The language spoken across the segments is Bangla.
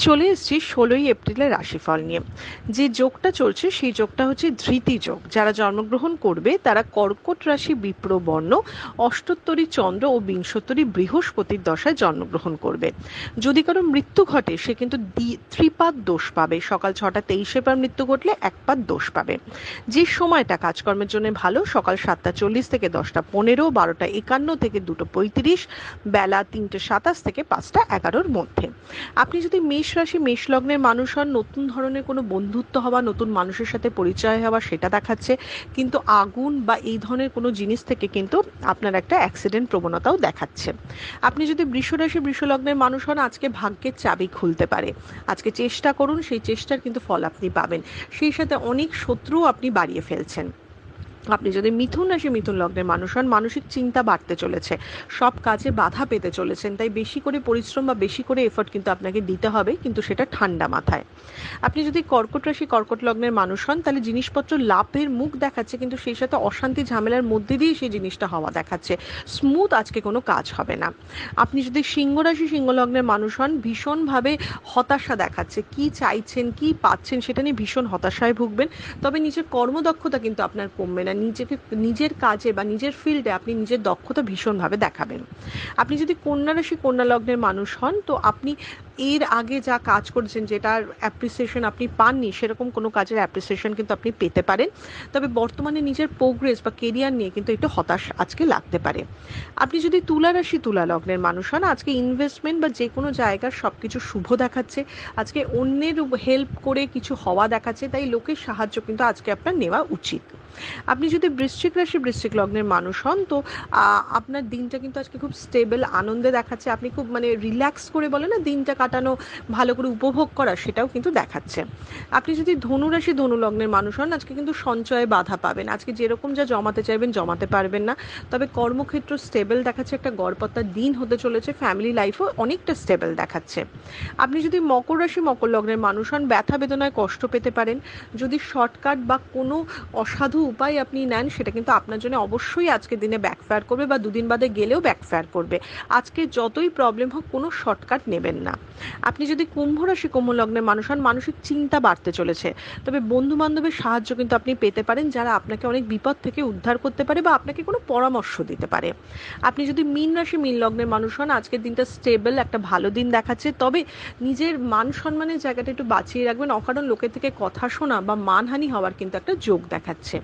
চলে এসেছি 16 এপ্রিলের রাশিফল নিয়ে। যে যোগটা চলছে সেই যোগটা হচ্ছে ধৃতি যোগ। যারা জন্মগ্রহণ করবে তারা কর্কট রাশি বিপ্রবর্ণ, অষ্টোত্তরী চন্দ্র ও বিংশোত্তরী বৃহস্পতির দশায় জন্মগ্রহণ করবে। যদি কারো মৃত্যু ঘটে সে কিন্তু ত্রিপাদ দোষ পাবে। সকাল 6টা 23 পর মৃত্যু ঘটলে একপাদ দোষ পাবে। যে সময়টা কাজকর্মের জন্য ভালো, সকাল 7টা 40 থেকে 10টা 15, 12টা 51 থেকে 2টো 35, বেলা 3টে 27 থেকে 5টা 11-র মধ্যে। আপনি যদি মেষ রাশি মেষ লগ্নের মানুষ হন, নতুন ধরনের কোনো বন্ধুত্ব হওয়া, নতুন মানুষের সাথে পরিচয় হওয়া সেটা দেখাচ্ছে, কিন্তু আগুন বা এই ধরনের কোনো জিনিস থেকে কিন্তু আপনার একটা অ্যাক্সিডেন্ট প্রবণতাও দেখাচ্ছে। আপনি যদি বৃষ রাশি বৃষ লগ্নের মানুষ হন, আজকে ভাগ্যের চাবি খুলতে পারে। আজকে চেষ্টা করুন, সেই চেষ্টার কিন্তু ফল আপনি পাবেন। সেই সাথে অনেক শত্রু আপনি বাড়িয়ে ফেলছেন। আপনি যদি মিথুন রাশি মিথুন লগ্নের মানুষ হন, মানসিক চিন্তা বাড়তে চলেছে, সব কাজে বাধা পেতে চলেছেন, তাই বেশি করে পরিশ্রম বা বেশি করে এফোর্ট কিন্তু আপনাকে দিতে হবে, কিন্তু সেটা ঠান্ডা মাথায়। আপনি যদি কর্কট রাশি কর্কট লগ্নের মানুষ হন, তাহলে জিনিসপত্র লাভের মুখ দেখাচ্ছে, কিন্তু সেই সাথে অশান্তি ঝামেলার মধ্যে দিয়ে সেই জিনিসটা হওয়া দেখাচ্ছে। স্মুথ আজকে কোনো কাজ হবে না। আপনি যদি সিংহ রাশি সিংহ লগ্নের মানুষ হন, ভীষণভাবে হতাশা দেখাচ্ছে, কি চাইছেন কি পাচ্ছেন সেটা নিয়ে ভীষণ হতাশায় ভুগবেন। তবে নিজের কর্মদক্ষতা কিন্তু আপনার কমবে না। নিজের কাজে বা নিজের ফিল্ডে আপনি নিজের দক্ষতা ভীষণভাবে দেখাবেন। আপনি যদি কন্যা রাশি কন্যা লগ্নের মানুষ হন, তো আপনি এর আগে যা কাজ করেছেন যেটার অ্যাপ্রিসিয়েশন আপনি পাননি, সেরকম কোনো কাজের অ্যাপ্রিসিয়েশন কিন্তু আপনি পেতে পারেন। তবে বর্তমানে নিজের প্রোগ্রেস বা কেরিয়ার নিয়ে কিন্তু একটু হতাশ আজকে লাগতে পারে। আপনি যদি তুলা রাশি তুলা লগ্নের মানুষ হন, আজকে ইনভেস্টমেন্ট বা যে কোনো জায়গার সব কিছু শুভ দেখাচ্ছে। আজকে অন্যের হেল্প করে কিছু হওয়া দেখাচ্ছে, তাই লোকের সাহায্য কিন্তু আজকে আপনার নেওয়া উচিত। আপনি যদি বৃশ্চিক রাশি বৃশ্চিক লগ্নের মানুষ হন, তো আপনার দিনটা কিন্তু আজকে খুব স্টেবল আনন্দে দেখাচ্ছে। আপনি খুব রিল্যাক্স করে বলে না দিনটা কাটানো, ভালো করে উপভোগ করা, সেটাও কিন্তু দেখাচ্ছে। আপনি যদি ধনু রাশি ধনু লগ্নের মানুষ হন, আজকে কিন্তু সঞ্চয়ে বাধা পাবেন। আজকে যেরকম যা জমাতে চাইবেন জমাতে পারবেন না। তবে কর্মক্ষেত্র স্টেবল দেখাচ্ছে, একটা গড়পড়তার দিন হতে চলেছে। ফ্যামিলি লাইফও অনেকটা স্টেবল দেখাচ্ছে। আপনি যদি মকর রাশি মকর লগ্নের মানুষ হন, ব্যথা বেদনায় কষ্ট পেতে পারেন। যদি শর্টকাট বা কোনো অসাধু উপায় আপনি নেন, সেটা কিন্তু আপনার জন্য অবশ্যই আজকের দিনে ব্যাকফায়ার করবে, বা দুদিন বাদে গেলেও ব্যাকফায়ার করবে। আজকে যতই প্রবলেম হোক কোনো শর্টকাট নেবেন না। আপনি যদি কুম্ভ রাশি কুম্ভ লগ্নের মানুষ হন, মানসিক চিন্তা বাড়তে চলেছে। তবে বন্ধু বান্ধবের সাহায্য কিন্তু আপনি পেতে পারেন, যারা আপনাকে অনেক বিপদ থেকে উদ্ধার করতে পারে বা আপনাকে কোনো পরামর্শ দিতে পারে। আপনি যদি মীন রাশি মীন লগ্নের মানুষ হন, আজকের দিনটা স্টেবল একটা ভালো দিন দেখাচ্ছে। তবে নিজের মান সম্মানের জায়গাটা একটু বাঁচিয়ে রাখবেন। অকারণ লোকের থেকে কথা শোনা বা মানহানি হওয়ার কিন্তু একটা যোগ দেখাচ্ছে।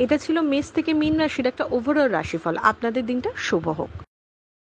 এটা ছিল মেষ থেকে মীন রাশির একটা ওভারঅল রাশিফল। আপনাদের দিনটা শুভ হোক।